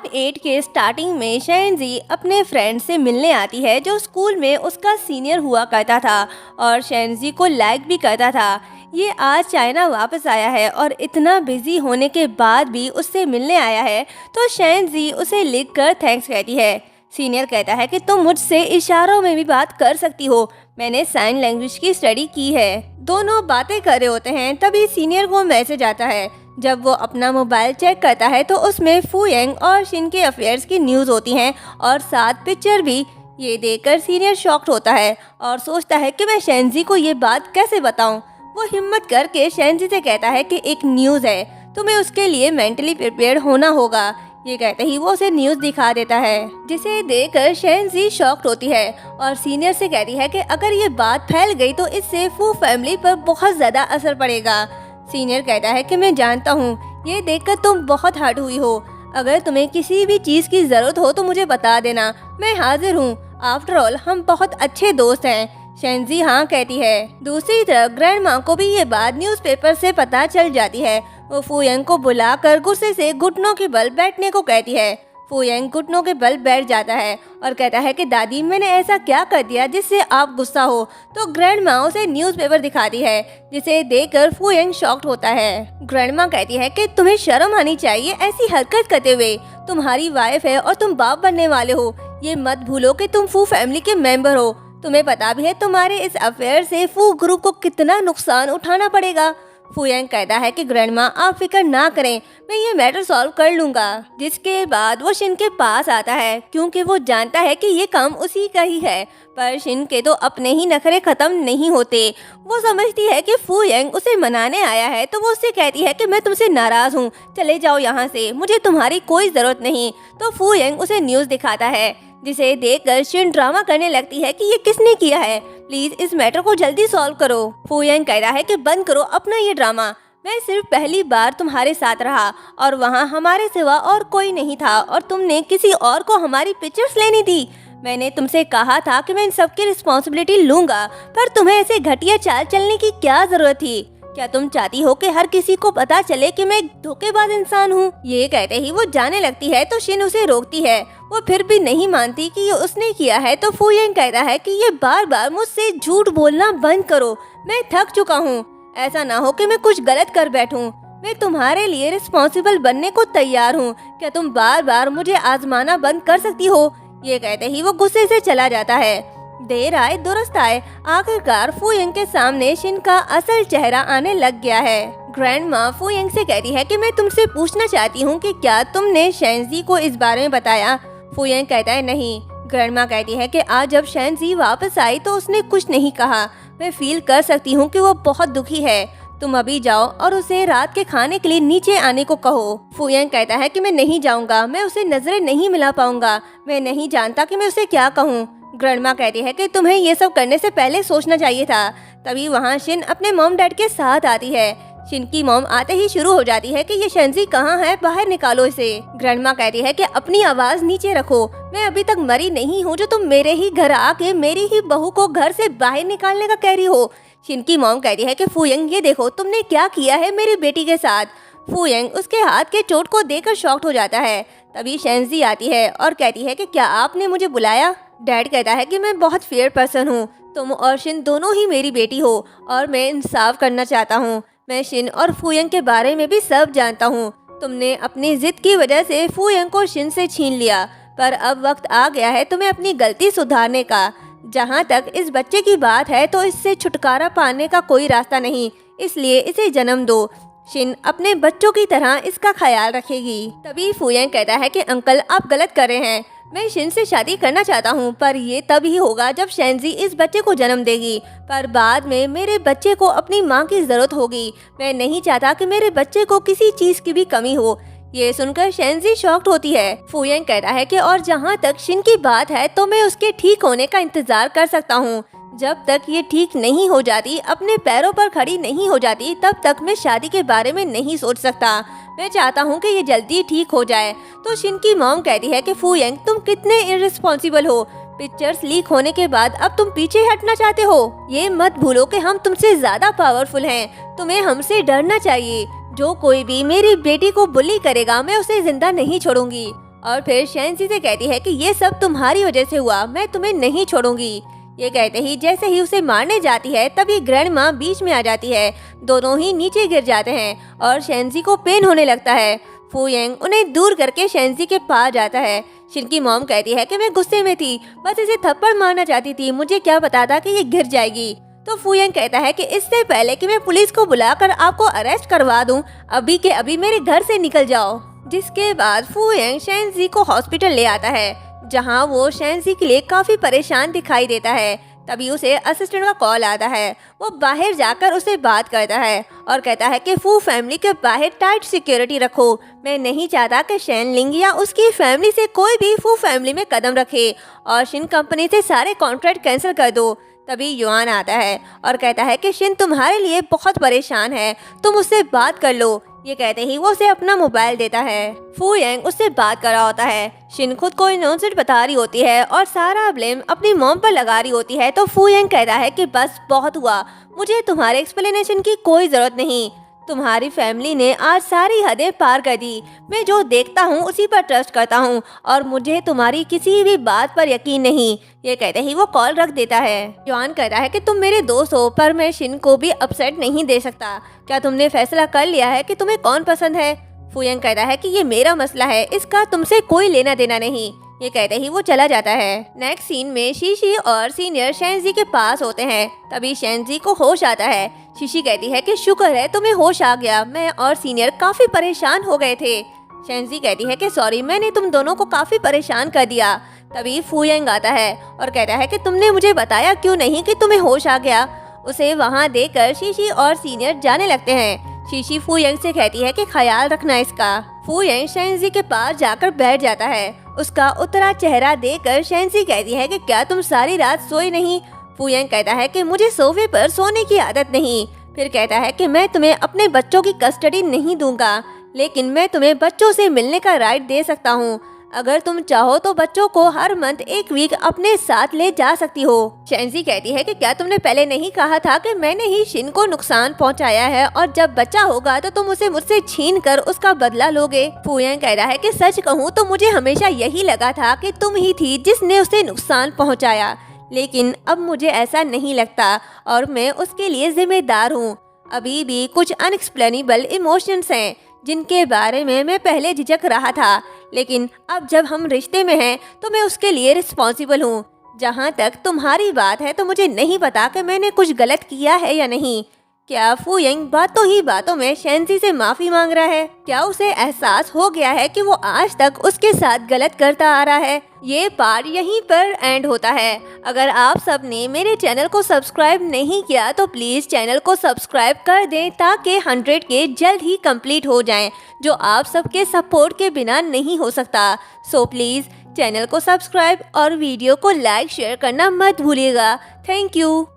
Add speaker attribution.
Speaker 1: Part 8 के starting में शेनजी अपने फ्रेंड से मिलने आती है जो स्कूल में उसका सीनियर हुआ करता था और शेनजी को लाइक भी करता था। ये आज चाइना वापस आया है और इतना बिजी होने के बाद भी उससे मिलने आया है, तो शेनजी उसे लिखकर थैंक्स कहती है। सीनियर कहता है कि तुम मुझसे इशारों में भी बात कर सकती हो, मैंने साइन लैंग्वेज की स्टडी की है। दोनों बातें कर रहे होते हैं, तभी सीनियर को मैसेज आता है। जब वो अपना मोबाइल चेक करता है तो उसमें फू यांग और शिन के अफेयर्स की न्यूज़ होती हैं और साथ पिक्चर भी। ये देखकर सीनियर शॉक्ड होता है और सोचता है कि मैं शेनजी को ये बात कैसे बताऊं। वो हिम्मत करके शेनजी से कहता है कि एक न्यूज़ है, तुम्हें उसके लिए मेंटली प्रिपेयर्ड होना होगा। ये कहते ही वो उसे न्यूज़ दिखा देता है, जिसे देखकर शेनजी शॉक्ड होती है और सीनियर से कहती है कि अगर ये बात फैल गई तो इससे फू फैमिली पर बहुत ज़्यादा असर पड़ेगा। सीनियर कहता है कि मैं जानता हूँ, ये देखकर तुम बहुत हर्ट हुई हो। अगर तुम्हें किसी भी चीज़ की ज़रूरत हो तो मुझे बता देना, मैं हाजिर हूँ। आफ्टर ऑल हम बहुत अच्छे दोस्त हैं। शेनजी हाँ कहती है। दूसरी तरफ ग्रैंड माँ को भी ये बात न्यूज़पेपर से पता चल जाती है। वो फू यांग को बुलाकर गुस्से से घुटनों के बल बैठने को कहती है। फू यांग घुटनों के बल बैठ जाता है और कहता है कि दादी मैंने ऐसा क्या कर दिया जिससे आप गुस्सा हो। तो ग्रैंड माँ उसे न्यूज़पेपर दिखाती है, जिसे देखकर फू यांग शॉक्ड होता है। ग्रैंड माँ कहती है कि तुम्हें शर्म आनी चाहिए ऐसी हरकत करते हुए। तुम्हारी वाइफ है और तुम बाप बनने वाले हो। ये मत भूलो कि तुम फू फैमिली के मेंबर हो। तुम्हें पता भी है तुम्हारे इस अफेयर से फू ग्रुप को कितना नुकसान उठाना पड़ेगा। फू यांग कहता है कि ग्रैंडमा आप फिक्र ना करें, मैं ये मैटर सॉल्व कर लूँगा। जिसके बाद वो शिन के पास आता है, क्योंकि वो जानता है कि ये काम उसी का ही है। पर शिन के तो अपने ही नखरे ख़त्म नहीं होते। वो समझती है कि फू यांग उसे मनाने आया है, तो वो उससे कहती है कि मैं तुमसे नाराज़ हूँ, चले जाओ यहाँ से, मुझे तुम्हारी कोई ज़रूरत नहीं। तो फू यांग उसे न्यूज़ दिखाता है, जिसे देखकर शिन ड्रामा करने लगती है कि ये किसने किया है, प्लीज इस मैटर को जल्दी सॉल्व करो। फू यांग कहता है कि बंद करो अपना ये ड्रामा, मैं सिर्फ पहली बार तुम्हारे साथ रहा और वहाँ हमारे सिवा और कोई नहीं था और तुमने किसी और को हमारी पिक्चर्स लेनी थी। मैंने तुमसे कहा था कि मैं इन सब की रिस्पॉन्सिबिलिटी लूंगा, पर तुम्हें ऐसे घटिया चाल चलने की क्या जरूरत थी? क्या तुम चाहती हो कि हर किसी को पता चले कि मैं धोखेबाज इंसान हूँ? ये कहते ही वो जाने लगती है तो शिन उसे रोकती है। वो फिर भी नहीं मानती कि ये उसने किया है, तो फू यांग कहता है कि ये बार बार मुझसे झूठ बोलना बंद करो, मैं थक चुका हूँ। ऐसा ना हो कि मैं कुछ गलत कर बैठूं। मैं तुम्हारे लिए रिस्पॉन्सिबल बनने को तैयार हूँ। क्या तुम बार बार मुझे आजमाना बंद कर सकती हो? ये कहते ही वो गुस्से से चला जाता है। देर आए दुरुस्त आए, आखिरकार फू यांग के सामने शिन का असल चेहरा आने लग गया है। ग्रैंड माँ फू यांग से कहती है कि मैं तुमसे पूछना चाहती हूँ कि क्या तुमने शेनजी को इस बारे में बताया? फू यांग कहता है नहीं। ग्रैंड माँ कहती है कि आज जब शेनजी वापस आई तो उसने कुछ नहीं कहा। मैं फील कर सकती हूँ कि वो बहुत दुखी है। तुम अभी जाओ और उसे रात के खाने के लिए नीचे आने को कहो। फू यांग कहता है कि मैं नहीं जाऊँगा, मैं उसे नजरें नहीं मिला पाऊंगा, मैं नहीं जानता कि मैं उसे क्या कहूँ। ग्रैंडमा कहती है कि तुम्हें ये सब करने से पहले सोचना चाहिए था। तभी वहाँ शिन अपने मॉम डैड के साथ आती है। शिन की मॉम आते ही शुरू हो जाती है कि ये शेनजी कहाँ है, बाहर निकालो इसे। ग्रैंडमा कहती है कि अपनी आवाज नीचे रखो, मैं अभी तक मरी नहीं हूँ जो तुम मेरे ही घर आके मेरी ही बहू को घर से बाहर निकालने का कह रही हो। शिन की मॉम कहती है कि फू यांग ये देखो तुमने क्या किया है मेरी बेटी के साथ। फू यांग उसके हाथ के चोट को देखकर शॉक्ड हो जाता है। तभी शेनजी आती है और कहती है कि क्या आपने मुझे बुलाया? डैड कहता है कि मैं बहुत फेयर पर्सन हूँ, तुम और शिन दोनों ही मेरी बेटी हो और मैं इंसाफ करना चाहता हूँ। मैं शिन और फू यांग के बारे में भी सब जानता हूँ। तुमने अपनी जिद की वजह से फू यांग को शिन से छीन लिया, पर अब वक्त आ गया है तुम्हें अपनी गलती सुधारने का। जहाँ तक इस बच्चे की बात है तो इससे छुटकारा पाने का कोई रास्ता नहीं, इसलिए इसे जन्म दो। शिन अपने बच्चों की तरह इसका ख्याल रखेगी। तभी फू यांग कहता है कि अंकल आप गलत कर रहे हैं, मैं शिन से शादी करना चाहता हूँ, पर ये तब ही होगा जब शेनजी इस बच्चे को जन्म देगी। पर बाद में मेरे बच्चे को अपनी माँ की जरूरत होगी। मैं नहीं चाहता कि मेरे बच्चे को किसी चीज की भी कमी हो। ये सुनकर शेनजी शॉक्ड होती है। फू यांग कहता है कि और जहाँ तक शिन की बात है तो मैं उसके ठीक होने का इंतजार कर सकता हूँ। जब तक ये ठीक नहीं हो जाती, अपने पैरों पर खड़ी नहीं हो जाती, तब तक मैं शादी के बारे में नहीं सोच सकता। मैं चाहता हूँ कि ये जल्दी ठीक हो जाए। तो शिन की मॉम कहती है कि फू यांग तुम कितने इररिस्पॉन्सिबल हो। पिक्चर्स लीक होने के बाद अब तुम पीछे हटना चाहते हो। ये मत भूलो कि हम तुमसे ज्यादा पावरफुल हैं। तुम्हें हमसे डरना चाहिए। जो कोई भी मेरी बेटी को बुली करेगा मैं उसे जिंदा नहीं छोड़ूंगी। और फिर शेंजी से कहती है कि ये सब तुम्हारी वजह से हुआ, मैं तुम्हें नहीं छोड़ूंगी। ये कहते ही जैसे ही उसे मारने जाती है तभी ग्रैंड माँ बीच में आ जाती है। दोनों ही नीचे गिर जाते हैं और शेंजी को पेन होने लगता है। फू यांग उन्हें दूर करके शेंजी के पास जाता है। शिन की मॉम कहती है कि मैं गुस्से में थी, बस इसे थप्पड़ मारना चाहती थी, मुझे क्या पता था कि ये गिर जाएगी। तो फू यांग कहता है कि इससे पहले कि मैं पुलिस को बुलाकर आपको अरेस्ट करवा दूं, अभी के अभी मेरे घर से निकल जाओ। जिसके बाद फू यांग शेंजी को हॉस्पिटल ले आता है, जहां वो शेंजी के लिए काफी परेशान दिखाई देता है। तभी उसे असिस्टेंट का कॉल आता है। वो बाहर जाकर उसे बात करता है और कहता है कि फू फैमिली के बाहर टाइट सिक्योरिटी रखो, मैं नहीं चाहता कि शेन लिंग या उसकी फैमिली से कोई भी फू फैमिली में कदम रखे और शिन कंपनी से सारे कॉन्ट्रैक्ट कैंसिल कर दो। तभी युआन आता है और कहता है कि शिन तुम्हारे लिए बहुत परेशान है, तुम उससे बात कर लो। ये कहते ही वो उसे अपना मोबाइल देता है। फू यांग उससे बात कर रहा होता है। शिन खुद को नॉनसेंस बता रही होती है और सारा ब्लेम अपनी मॉम पर लगा रही होती है। तो फू यांग कहता है कि बस बहुत हुआ, मुझे तुम्हारे एक्सप्लेनेशन की कोई जरूरत नहीं। तुम्हारी फैमिली ने आज सारी हदें पार कर दी। मैं जो देखता हूँ उसी पर ट्रस्ट करता हूँ और मुझे तुम्हारी किसी भी बात पर यकीन नहीं। ये कहते ही वो कॉल रख देता है। युआन कहता है कि तुम मेरे दोस्त हो, पर मैं शिन को भी अपसेट नहीं दे सकता। क्या तुमने फैसला कर लिया है कि तुम्हें कौन पसंद है? फू यांग कहता है कि ये मेरा मसला है, इसका तुमसे कोई लेना देना नहीं। ये कहते ही वो चला जाता है। नेक्स्ट सीन में शीशी और सीनियर शेंजी के पास होते हैं। तभी शेंजी को होश आता है। शीशी कहती है कि शुक्र है तुम्हें होश आ गया, मैं और सीनियर काफी परेशान हो गए थे। शेंजी कहती है कि सॉरी, मैंने तुम दोनों को काफी परेशान कर दिया। तभी फू यांग आता है और कहता है कि तुमने मुझे बताया क्यों नहीं कि तुम्हें होश आ गया। उसे वहाँ देखकर शीशी और सीनियर जाने लगते हैं। शीशी फू यांग से कहती है कि ख्याल रखना इसका। फू यांग शेंजी के पास जाकर बैठ जाता है। उसका उतरा चेहरा देखकर शेंजी कहती है कि क्या तुम सारी रात सोई नहीं? फू यांग कहता है कि मुझे सोफे पर सोने की आदत नहीं। फिर कहता है कि मैं तुम्हें अपने बच्चों की कस्टडी नहीं दूंगा, लेकिन मैं तुम्हें बच्चों से मिलने का राइट दे सकता हूँ। अगर तुम चाहो तो बच्चों को हर मंथ एक वीक अपने साथ ले जा सकती हो। शेंजी कहती है कि क्या तुमने पहले नहीं कहा था कि मैंने ही शिन को नुकसान पहुंचाया है और जब बच्चा होगा तो तुम उसे मुझसे छीन कर उसका बदला लोगे? फू यांग कह रहा है कि सच कहूँ तो मुझे हमेशा यही लगा था कि तुम ही थी जिसने उसे नुकसान पहुँचाया, लेकिन अब मुझे ऐसा नहीं लगता और मैं उसके लिए जिम्मेदार हूँ। अभी भी कुछ अनएक्सप्लेनेबल इमोशंस हैं जिनके बारे में मैं पहले झिझक रहा था, लेकिन अब जब हम रिश्ते में हैं तो मैं उसके लिए रिस्पॉन्सिबल हूँ। जहाँ तक तुम्हारी बात है तो मुझे नहीं पता कि मैंने कुछ गलत किया है या नहीं। क्या फू यांग बातों ही बातों में शेंजी से माफी मांग रहा है? क्या उसे एहसास हो गया है कि वो आज तक उसके साथ गलत करता आ रहा है? ये पार्ट यहीं पर एंड होता है। अगर आप सबने मेरे चैनल को सब्सक्राइब नहीं किया तो प्लीज़ चैनल को सब्सक्राइब कर दें ताकि 100 के जल्द ही कंप्लीट हो जाएं, जो आप सबके सपोर्ट के बिना नहीं हो सकता। सो प्लीज़ चैनल को सब्सक्राइब और वीडियो को लाइक शेयर करना मत भूलिएगा। Thank you.